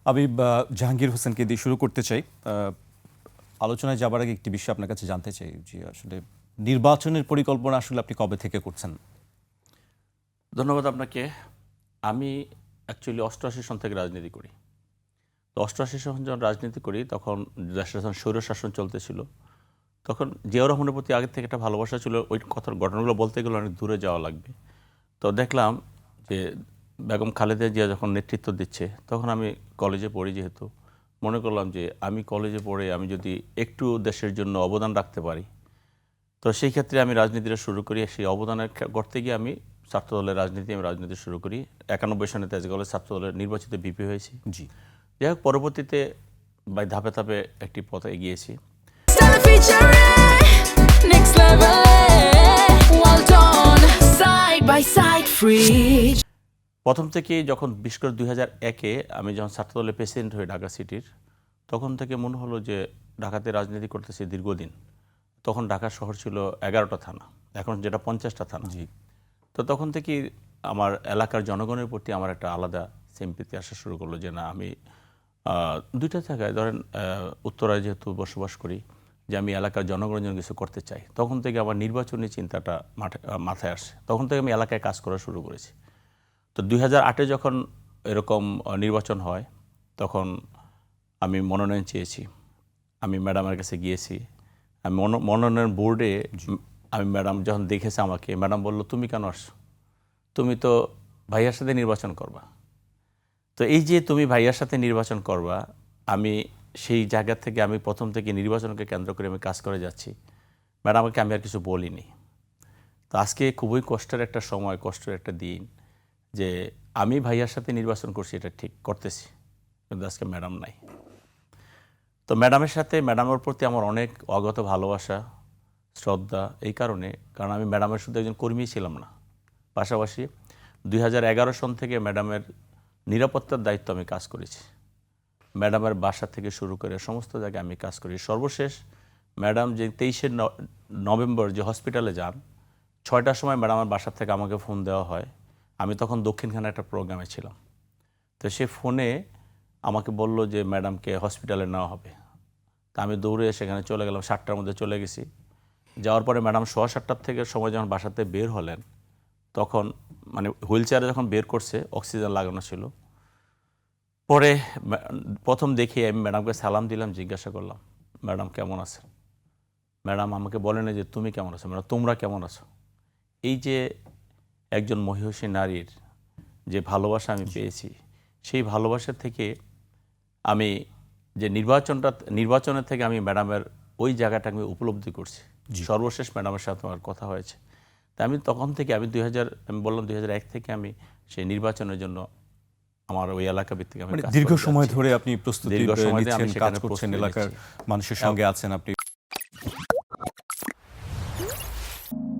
আমি জাহাঙ্গীর হোসেনকে দিয়ে শুরু করতে চাই। আলোচনায় যাবার আগে একটি বিষয় আপনার কাছে জানতে চাই যে আসলে নির্বাচনের পরিকল্পনা আসলে আপনি কবে থেকে করছেন? ধন্যবাদ আপনাকে। আমি অ্যাকচুয়ালি ৮৮ সন থেকে রাজনীতি করি। তো ৮৮ সন যখন রাজনীতি করি তখন দেশে যখন স্বৈরশাসন চলতেছিল, তখন জিয়াউর রহমানের প্রতি আগের থেকে একটা ভালোবাসা ছিল। ওই কথার ঘটনাগুলো বলতে গেলে অনেক দূরে যাওয়া লাগবে। তো দেখলাম যে বেগম খালেদা জিয়া যখন নেতৃত্ব দিচ্ছে, তখন আমি কলেজে পড়ি, যেহেতু মনে করলাম যে আমি কলেজে পড়ে আমি যদি একটু দেশের জন্য অবদান রাখতে পারি, তো সেই ক্ষেত্রে আমি রাজনীতিটা শুরু করি। সেই অবদানের করতে গিয়ে আমি ছাত্রদলের রাজনীতি শুরু করি। ৯১ সনে তেজগাঁওয়ের ছাত্রদলের নির্বাচিত ভিপি হয়েছি। জি, যাই হোক, পরবর্তীতে ধাপে ধাপে একটি পথে এগিয়েছি। প্রথম থেকেই যখন বিশেষ করে ২০০১-এ আমি যখন ছাত্রদলের প্রেসিডেন্ট হই ঢাকা সিটির, তখন থেকে মনে হলো যে ঢাকাতে রাজনীতি করতেছি দীর্ঘদিন। তখন ঢাকা শহর ছিল ১১টা থানা, এখন যেটা ৫০টা থানা। জি। তো তখন থেকেই আমার এলাকার জনগণের প্রতি আমার একটা আলাদা সিম্পিতি আসা শুরু করলো যে না, আমি দুইটা জায়গায় ধরেন উত্তরায় যেহেতু বসবাস করি, যে আমি এলাকার জনগণের জন্য কিছু করতে চাই। তখন থেকে আমার নির্বাচনী চিন্তাটা মাথায় আসে। তখন থেকে আমি এলাকায় কাজ করা শুরু করেছি। তো ২০০৮-এ যখন এরকম নির্বাচন হয়, তখন আমি মনোনয়ন চেয়েছি। আমি ম্যাডামের কাছে গিয়েছি। আমি মনোনয়ন বোর্ডে আমি ম্যাডাম যখন দেখেছে আমাকে, ম্যাডাম বলল, তুমি কেন আসছো? তুমি তো ভাইয়ার সাথে নির্বাচন করবা। তো এই যে তুমি ভাইয়ার সাথে নির্বাচন করবা, আমি সেই জায়গা থেকে আমি প্রথম থেকে নির্বাচনকে কেন্দ্র করে আমি কাজ করে যাচ্ছি। ম্যাডামকে আমি আর কিছু বলিনি। তো আজকে খুবই কষ্টের একটা সময়, কষ্টের একটা দিন, যে আমি ভাইয়ার সাথে নির্বাচন করছি, এটা ঠিক করতেছি, কিন্তু আজকে ম্যাডাম নাই। তো ম্যাডামের সাথে, ম্যাডামের প্রতি আমার অনেক অগত ভালোবাসা, শ্রদ্ধা, এই কারণে, কারণ আমি ম্যাডামের শুধু একজন কর্মী ছিলাম না, পাশাপাশি ২০১১ সন থেকে ম্যাডামের নিরাপত্তার দায়িত্ব আমি কাজ করেছি। ম্যাডামের বাসা থেকে শুরু করে সমস্ত জায়গায় আমি কাজ করি। সর্বশেষ ম্যাডাম যে ২৩শে নভেম্বর যে হসপিটালে যান, ৬টার সময় ম্যাডামের বাসা থেকে আমাকে ফোন দেওয়া হয়। আমি তখন দক্ষিণখানে একটা প্রোগ্রামে ছিলাম। তো সে ফোনে আমাকে বলল যে ম্যাডামকে হসপিটালে নেওয়া হবে। তা আমি দৌড়ে সেখানে চলে গেলাম, ৭টার মধ্যে চলে গেছি। যাওয়ার পরে ম্যাডাম ৭:15 থেকে সময় যখন বাসাতে বের হলেন, তখন মানে হুইল চেয়ারে যখন বের করছে, অক্সিজেন লাগানো ছিল। পরে প্রথম দেখে আমি ম্যাডামকে সালাম দিলাম, জিজ্ঞাসা করলাম, ম্যাডাম কেমন আছেন? ম্যাডাম আমাকে বলেন যে তুমি কেমন আছো, ম্যাডাম তোমরা কেমন আছো? এই যে একজন মহিষী নারীর যে ভালোবাসা আমি পেয়েছি, সেই ভালোবাসা থেকে আমি যে নির্বাচনের থেকে আমি ম্যাডামের ওই জায়গাটা আমি উপলব্ধি করছি। সর্বশেষ ম্যাডামের সাথে আমার কথা হয়েছে। তা আমি তখন থেকে আমি বললাম ২০০১ থেকে আমি সেই নির্বাচনের জন্য আমার ওই এলাকা ভিত্তিক আমি দীর্ঘ সময় ধরে আপনি প্রস্তুতি দীর্ঘ সময় নিচ্ছেন, আমি কাজ করছেন, এলাকার মানুষের সঙ্গে আছেন আপনি।